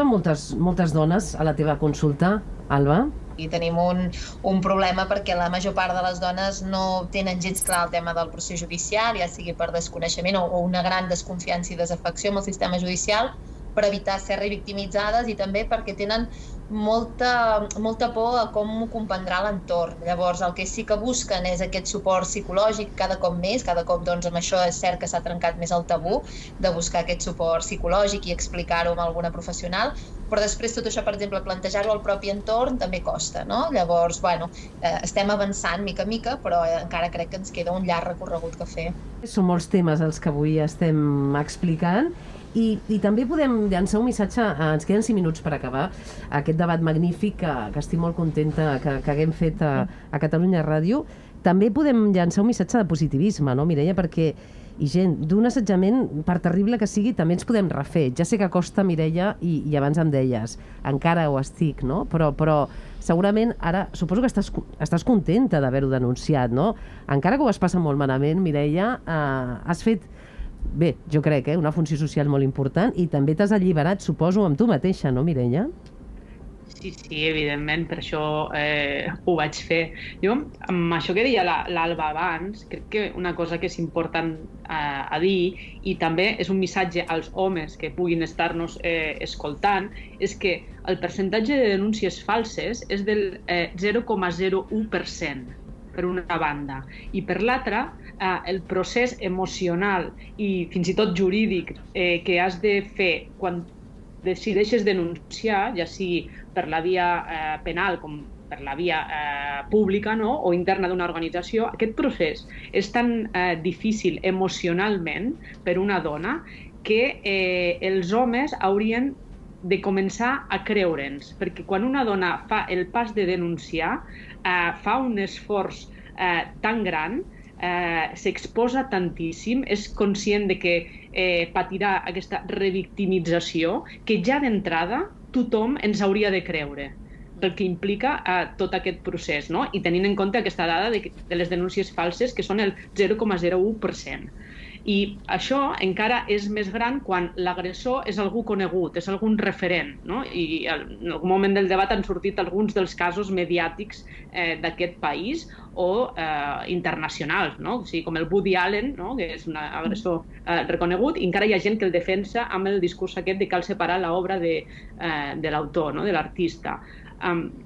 moltes dones a la teva consulta, Alba? I tenim un problema perquè la major part de les dones no tenen gens clar el tema del procés judicial, ja sigui per desconeixement o una gran desconfiança i desafecció amb el sistema judicial, per evitar ser revictimitzades, i també perquè tenen molta por a com ho comprendrà l'entorn. Llavors, el que sí que busquen és aquest suport psicològic cada cop més, cada cop amb això és cert que s'ha trencat més el tabú de buscar aquest suport psicològic i explicar-ho amb alguna professional, però després tot això, per exemple, plantejar-ho al propi entorn també costa, no? Llavors, estem avançant mica a mica, però encara crec que ens queda un llarg recorregut que fer. Són molts temes els que avui estem explicant, i també podem llançar un missatge, ens queden 5 minuts per acabar aquest debat magnífic que estic molt contenta que haguem fet a Catalunya Ràdio. També podem llançar un missatge de positivisme, no, Mireia? Perquè, gent, d'un assetjament, per terrible que sigui, també ens podem refer. Ja sé que costa, Mireia, i abans em deies, encara ho estic, no? Però segurament ara, suposo que estàs contenta d'haver-ho denunciat, no? Encara que ho vas passar molt malament, Mireia, has fet, bé, jo crec, una funció social molt important, i també t'has alliberat, suposo, amb tu mateixa, no, Mireia? Sí, evidentment, per això ho vaig fer. Jo, amb això que deia l'Alba abans, crec que una cosa que és important a dir, i també és un missatge als homes que puguin estar-nos escoltant, és que el percentatge de denúncies falses és del 0,01%, per una banda, i per l'altra, el procés emocional i fins i tot jurídic que has de fer quan decideixes denunciar, ja sigui per la via penal com per la via pública, no? O interna d'una organització, aquest procés és tan difícil emocionalment per una dona que els homes haurien de començar a creure'ns, perquè quan una dona fa el pas de denunciar, fa un esforç tan gran, s'exposa tantíssim, és conscient de que patirà aquesta revictimització, que ja d'entrada tothom ens hauria de creure, pel que implica tot aquest procés, no? I tenint en compte aquesta dada de les denúncies falses, que són el 0,01%. I això encara és més gran quan l'agressor és algú conegut, és algun referent, no? I en algun moment del debat han sortit alguns dels casos mediàtics d'aquest país o internacionals, no? O sigui, com el Woody Allen, no? Que és un agressor reconegut, i encara hi ha gent que el defensa amb el discurs aquest de cal separar l'obra de l'autor, no? De l'artista.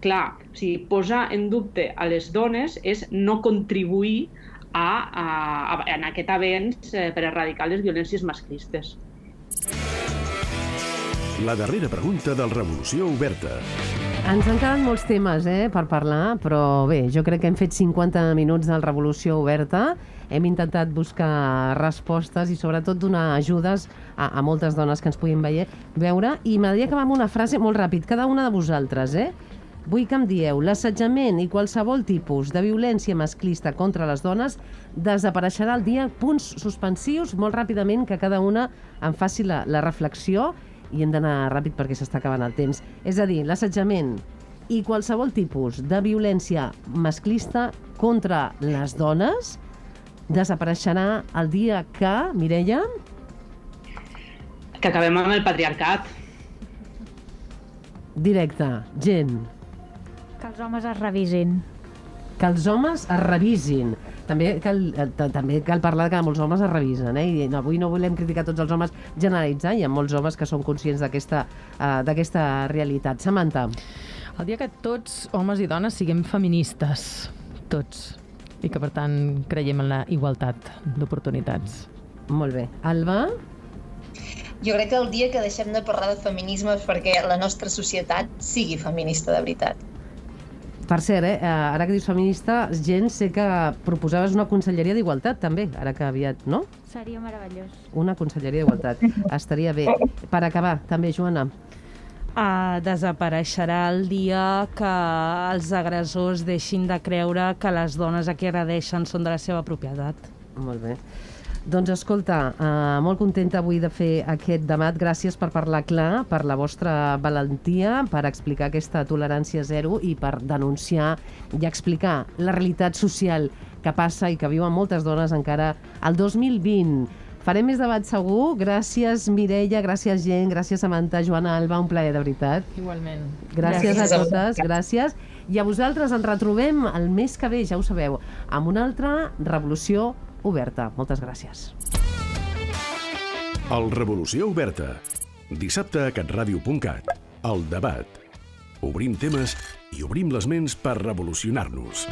Clar, o sigui, posar en dubte a les dones és no contribuir en aquest avenç per erradicar les violències masclistes. La darrera pregunta del Revolució Oberta. Ens han quedat molts temes per parlar, però bé, jo crec que hem fet 50 minuts del Revolució Oberta. Hem intentat buscar respostes i sobretot donar ajudes a moltes dones que ens puguin veure. I m'agradaria acabar amb una frase molt ràpid, cada una de vosaltres, Vull que em dieu, l'assetjament i qualsevol tipus de violència masclista contra les dones desapareixerà el dia, punts suspensius, molt ràpidament, que cada una en faci la reflexió, i hem d'anar ràpid perquè s'està acabant el temps. És a dir, l'assetjament i qualsevol tipus de violència masclista contra les dones desapareixerà el dia que, Mireia? Que acabem amb el patriarcat. Directe, gent. Que els homes es revisin. Que els homes es revisin. També cal parlar que molts homes es revisen, I avui no volem criticar tots els homes, generalitzar, hi ha molts homes que són conscients d'aquesta realitat. Samantha. El dia que tots, homes i dones, siguem feministes, tots, i que per tant creiem en la igualtat d'oportunitats. Molt bé. Alba? Jo crec que el dia que deixem de parlar de feminisme és perquè la nostra societat sigui feminista de veritat. Per cert, ara que dius feminista, gent, sé que proposaves una conselleria d'igualtat, també, ara que aviat, no? Seria meravellós. Una conselleria d'igualtat. Estaria bé. Per acabar, també, Joana. Desapareixerà el dia que els agressors deixin de creure que les dones a qui agredeixen són de la seva propietat. Molt bé. Doncs escolta, molt contenta avui de fer aquest debat. Gràcies per parlar clar, per la vostra valentia, per explicar aquesta tolerància zero i per denunciar i explicar la realitat social que passa i que viuen moltes dones encara al 2020. Farem més debat segur. Gràcies, Mireia, gràcies, gent, gràcies, Samantha, Joana, Alba, un plaer, de veritat. Igualment. Gràcies a totes, gràcies. I a vosaltres ens retrobem el mes que ve, ja ho sabeu, amb una altra Revolució Oberta. Moltes gràcies. El Revolució Oberta. Dissabte a catradio.cat. El debat. Obrim temes i obrim les ments per revolucionar-nos.